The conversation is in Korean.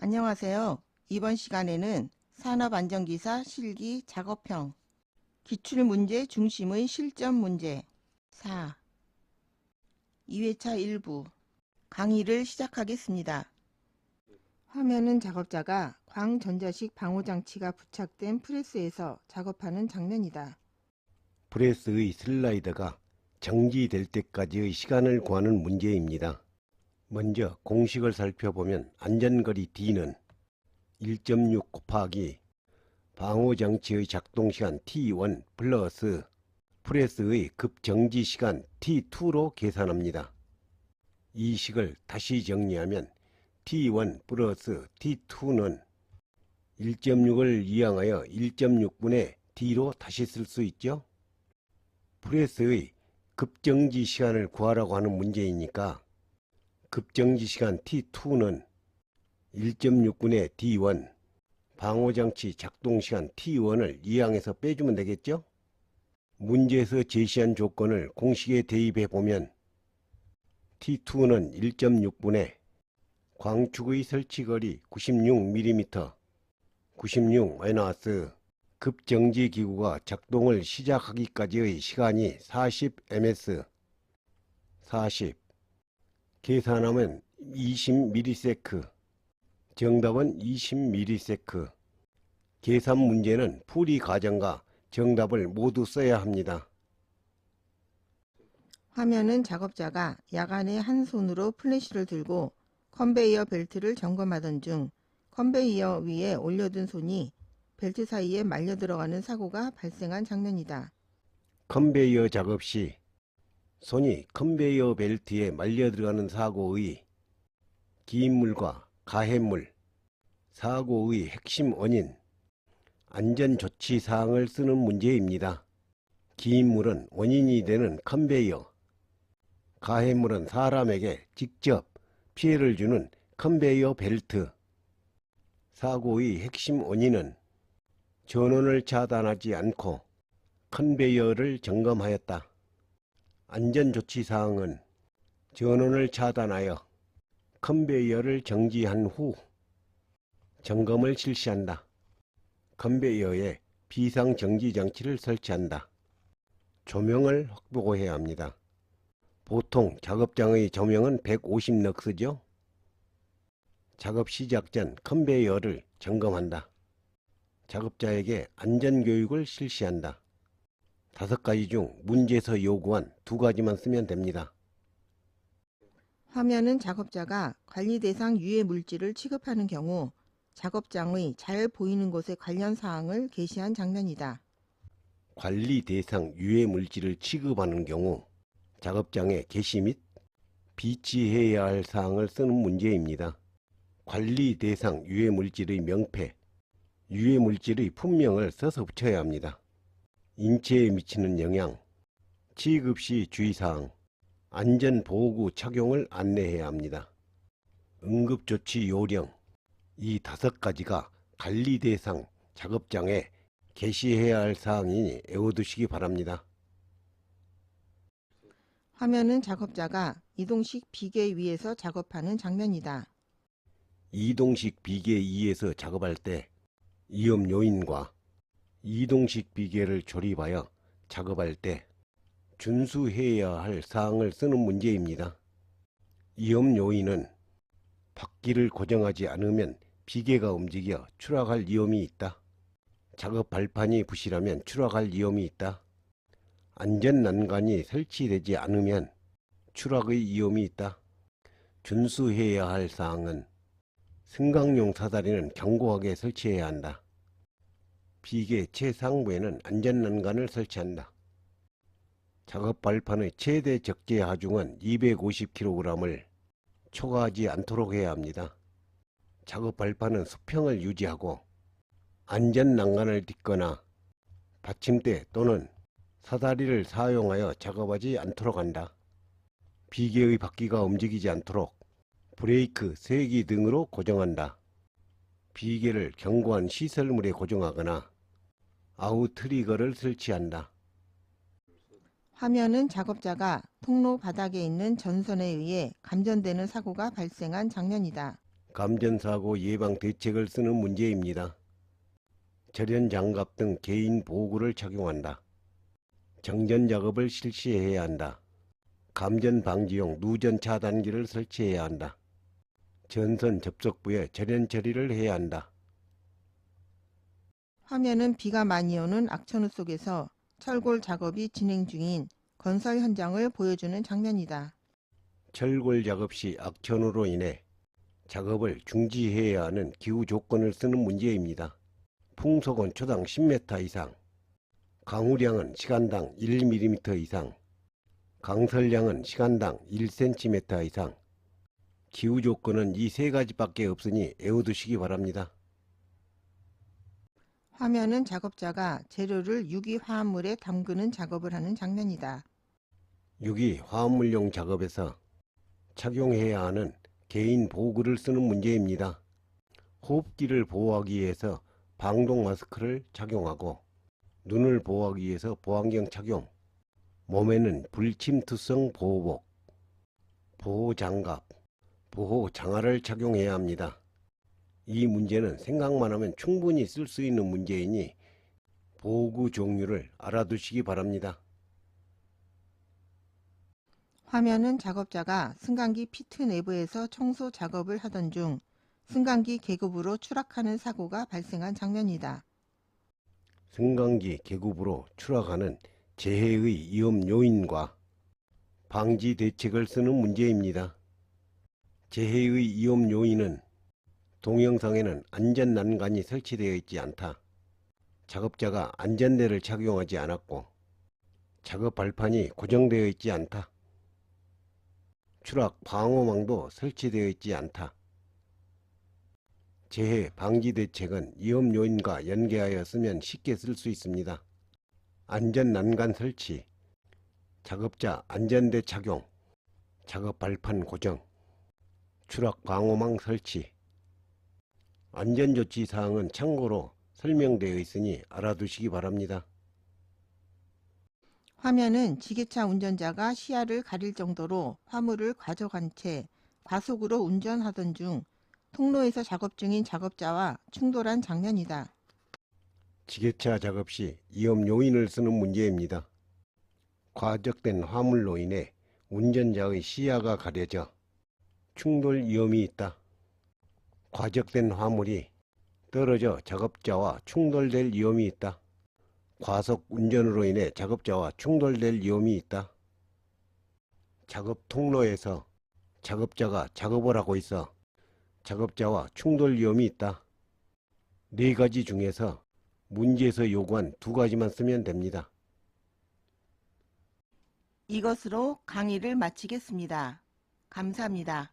안녕하세요. 이번 시간에는 산업안전기사 실기 작업형 기출문제 중심의 실전 문제 4 2회차 1부 강의를 시작하겠습니다. 화면은 작업자가 광전자식 방호장치가 부착된 프레스에서 작업하는 장면이다. 프레스의 슬라이더가 정지될 때까지의 시간을 구하는 문제입니다. 먼저 공식을 살펴보면 안전거리 D는 1.6 곱하기 방호장치의 작동시간 T1 플러스 프레스의 급정지시간 T2로 계산합니다. 이 식을 다시 정리하면 T1 플러스 T2는 1.6을 이항하여 1.6분의 D로 다시 쓸 수 있죠. 프레스의 급정지 시간을 구하라고 하는 문제이니까 급정지 시간 T2는 1.6분의 D1 방호장치 작동시간 T1을 이항해서 빼주면 되겠죠? 문제에서 제시한 조건을 공식에 대입해 보면 T2는 1.6분의 광축의 설치거리 96mm 96 급정지 기구가 작동을 시작하기까지의 시간이 40ms 40 계산하면 20ms 정답은 20ms 계산 문제는 풀이 과정과 정답을 모두 써야 합니다. 화면은 작업자가 야간에 한 손으로 플래시를 들고 컨베이어 벨트를 점검하던 중 컨베이어 위에 올려둔 손이 벨트 사이에 말려 들어가는 사고가 발생한 장면이다. 컨베이어 작업 시 손이 컨베이어 벨트에 말려 들어가는 사고의 기인물과 가해물, 사고의 핵심 원인, 안전조치 사항을 쓰는 문제입니다. 기인물은 원인이 되는 컨베이어, 가해물은 사람에게 직접 피해를 주는 컨베이어 벨트, 사고의 핵심 원인은 전원을 차단하지 않고 컨베이어를 점검하였다. 안전조치사항은 전원을 차단하여 컨베이어를 정지한 후 점검을 실시한다. 컨베이어에 비상정지장치를 설치한다. 조명을 확보해야 합니다. 보통 작업장의 조명은 150럭스죠. 작업 시작 전 컨베이어를 점검한다. 작업자에게 안전교육을 실시한다. 5가지 중 문제에서 요구한 2가지만 쓰면 됩니다. 화면은 작업자가 관리 대상 유해 물질을 취급하는 경우 작업장의 잘 보이는 곳의 관련 사항을 게시한 장면이다. 관리 대상 유해 물질을 취급하는 경우 작업장에 게시 및 비치해야 할 사항을 쓰는 문제입니다. 관리 대상 유해 물질의 명패, 유해 물질의 품명을 써서 붙여야 합니다. 인체에 미치는 영향, 취급 시 주의사항, 안전보호구 착용을 안내해야 합니다. 응급조치 요령, 이 5가지가 관리 대상 작업장에 게시해야 할 사항이니 외워두시기 바랍니다. 화면은 작업자가 이동식 비계 위에서 작업하는 장면이다. 이동식 비계 위에서 작업할 때 위험 요인과 이동식 비계를 조립하여 작업할 때 준수해야 할 사항을 쓰는 문제입니다. 위험 요인은 바퀴를 고정하지 않으면 비계가 움직여 추락할 위험이 있다. 작업 발판이 부실하면 추락할 위험이 있다. 안전난간이 설치되지 않으면 추락의 위험이 있다. 준수해야 할 사항은 승강용 사다리는 견고하게 설치해야 한다. 비계 최상부에는 안전난간을 설치한다. 작업 발판의 최대 적재 하중은 250kg을 초과하지 않도록 해야 합니다. 작업 발판은 수평을 유지하고 안전난간을 딛거나 받침대 또는 사다리를 사용하여 작업하지 않도록 한다. 비계의 바퀴가 움직이지 않도록 브레이크, 세기 등으로 고정한다. 비계를 견고한 시설물에 고정하거나 아웃트리거를 설치한다. 화면은 작업자가 통로 바닥에 있는 전선에 의해 감전되는 사고가 발생한 장면이다. 감전사고 예방 대책을 쓰는 문제입니다. 절연장갑 등 개인 보호구를 착용한다. 정전 작업을 실시해야 한다. 감전 방지용 누전 차단기를 설치해야 한다. 전선 접촉부에 절연 처리를 해야 한다. 화면은 비가 많이 오는 악천후 속에서 철골 작업이 진행 중인 건설 현장을 보여주는 장면이다. 철골 작업 시 악천후로 인해 작업을 중지해야 하는 기후 조건을 쓰는 문제입니다. 풍속은 초당 10m 이상, 강우량은 시간당 1mm 이상, 강설량은 시간당 1cm 이상. 기후 조건은 이 세 가지밖에 없으니 외워두시기 바랍니다. 화면은 작업자가 재료를 유기화합물에 담그는 작업을 하는 장면이다. 유기화합물용 작업에서 착용해야 하는 개인 보호구를 쓰는 문제입니다. 호흡기를 보호하기 위해서 방독 마스크를 착용하고 눈을 보호하기 위해서 보안경 착용, 몸에는 불침투성 보호복, 보호장갑, 보호장화를 착용해야 합니다. 이 문제는 생각만 하면 충분히 쓸 수 있는 문제이니 보호구 종류를 알아두시기 바랍니다. 화면은 작업자가 승강기 피트 내부에서 청소 작업을 하던 중 승강기 계급으로 추락하는 사고가 발생한 장면이다. 승강기 계급으로 추락하는 재해의 위험 요인과 방지 대책을 쓰는 문제입니다. 재해의 위험 요인은 동영상에는 안전난간이 설치되어 있지 않다. 작업자가 안전대를 착용하지 않았고 작업 발판이 고정되어 있지 않다. 추락 방호망도 설치되어 있지 않다. 재해 방지 대책은 위험 요인과 연계하여 쓰면 쉽게 쓸 수 있습니다. 안전난간 설치, 작업자 안전대 착용, 작업 발판 고정, 추락 방호망 설치. 안전조치 사항은 참고로 설명되어 있으니 알아두시기 바랍니다. 화면은 지게차 운전자가 시야를 가릴 정도로 화물을 가져간 채 과속으로 운전하던 중 통로에서 작업 중인 작업자와 충돌한 장면이다. 지게차 작업 시 위험 요인을 쓰는 문제입니다. 과적된 화물로 인해 운전자의 시야가 가려져 충돌 위험이 있다. 과적된 화물이 떨어져 작업자와 충돌될 위험이 있다. 과속 운전으로 인해 작업자와 충돌될 위험이 있다. 작업 통로에서 작업자가 작업을 하고 있어 작업자와 충돌 위험이 있다. 네 가지 중에서 문제에서 요구한 두 가지만 쓰면 됩니다. 이것으로 강의를 마치겠습니다. 감사합니다.